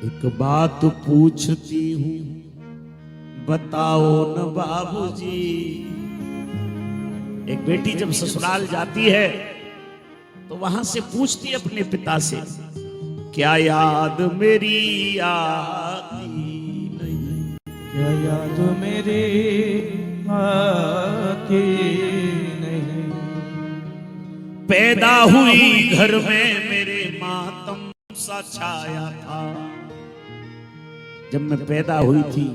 एक बात पूछती हूँ बताओ न बाबूजी। एक बेटी जब ससुराल जाती है तो वहां से पूछती है अपने पिता से, क्या याद मेरी आती नहीं? क्या याद मेरी आती नहीं? पैदा हुई घर में मेरे मातम सा छाया था। जब मैं पैदा हुई थी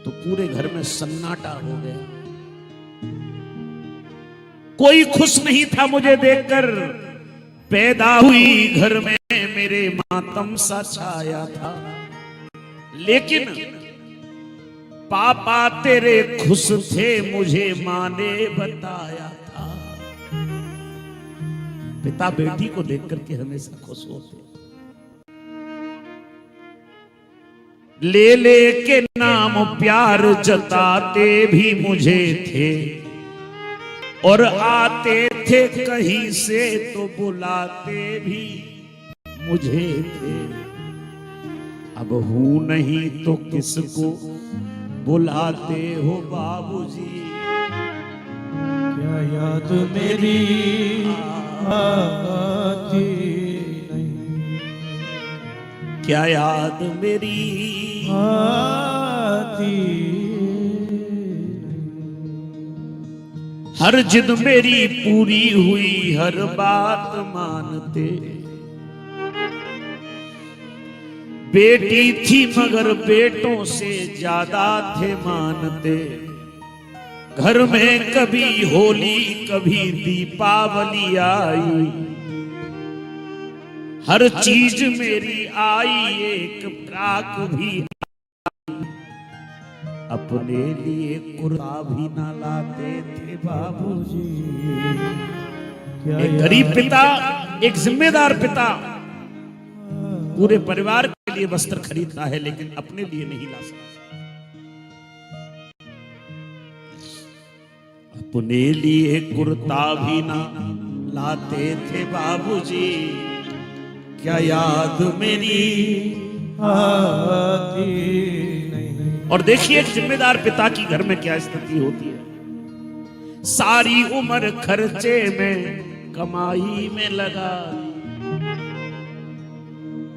तो पूरे घर में सन्नाटा हो गया, कोई खुश नहीं था मुझे देखकर। पैदा हुई घर में मेरे मातम सा छाया था, लेकिन पापा तेरे खुश थे मुझे माँ ने बताया था। पिता बेटी को देखकर के हमेशा खुश होते। ले ले के नाम प्यार जताते भी मुझे थे, और आते थे कहीं से तो बुलाते भी मुझे थे। अब हूं नहीं तो किसको बुलाते हो बाबूजी? क्या याद मेरी आती नहीं? क्या याद मेरी आती? हर जिद मेरी पूरी हुई, हर बात मानते। बेटी थी मगर बेटों से ज्यादा थे मानते। घर में कभी होली कभी दीपावली आई, हर चीज मेरी आई एक प्राक भी। अपने लिए कुर्ता भी ना लाते थे बाबूजी। एक गरीब पिता, एक जिम्मेदार पिता पूरे परिवार के लिए वस्त्र खरीदता है, लेकिन अपने लिए नहीं ला सकता। अपने लिए कुर्ता भी ना लाते थे बाबूजी। क्या याद मेरी आती नहीं? और देखिए एक जिम्मेदार पिता की घर में क्या स्थिति होती है। सारी उम्र खर्चे में कमाई में लगा,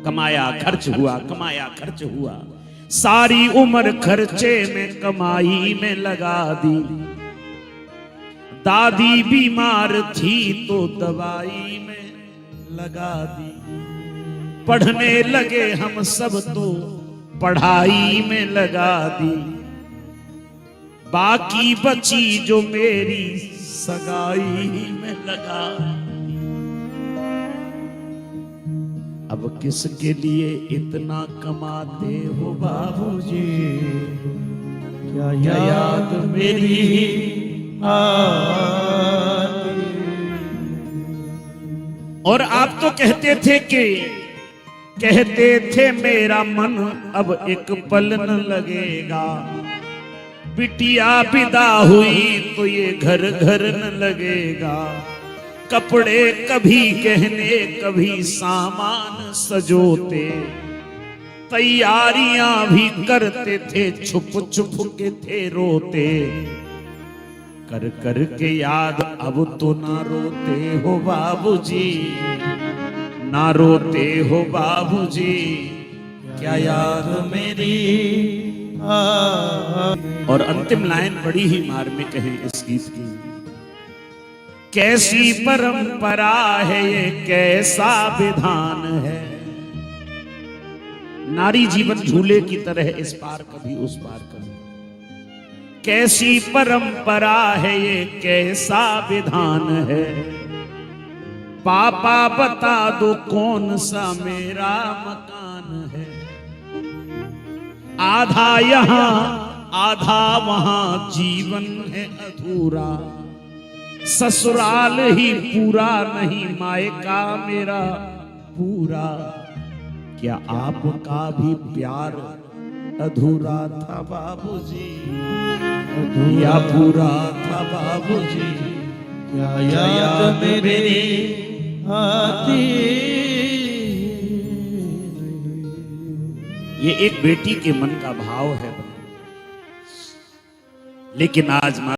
कमाया खर्च हुआ, कमाया खर्च हुआ। सारी उम्र खर्चे में कमाई में लगा दी। दादी बीमार थी तो दवाई में लगा दी। पढ़ने लगे हम सब तो पढ़ाई में लगा दी। बाकी बची जो मेरी सगाई में लगा दी। अब किसके लिए इतना कमाते हो बाबूजी? क्या याद मेरी आती? और आप तो कहते थे मेरा मन अब एक पल न लगेगा। बिटिया विदा हुई तो ये घर घर न लगेगा। कपड़े कभी गहने कभी सामान सजोते। तैयारियां भी करते थे छुप छुप के थे रोते। कर कर के याद अब तो ना रोते हो बाबूजी, ना रोते हो बाबूजी। क्या याद मेरी और अंतिम लाइन बड़ी ही मार्मिक है इस गीत की। कैसी परंपरा है ये, कैसा विधान है। नारी जीवन झूले की तरह इस पार कभी उस पार कभी। कैसी परंपरा है ये, कैसा विधान है। पापा बता दो कौन सा मेरा मकान है। आधा यहाँ आधा वहां जीवन है अधूरा। ससुराल ही पूरा नहीं मायका मेरा पूरा। क्या आपका भी प्यार अधूरा था बाबूजी, या पूरा था बाबूजी? क्या याद मेरी आती? ये एक बेटी के मन का भाव है। लेकिन आज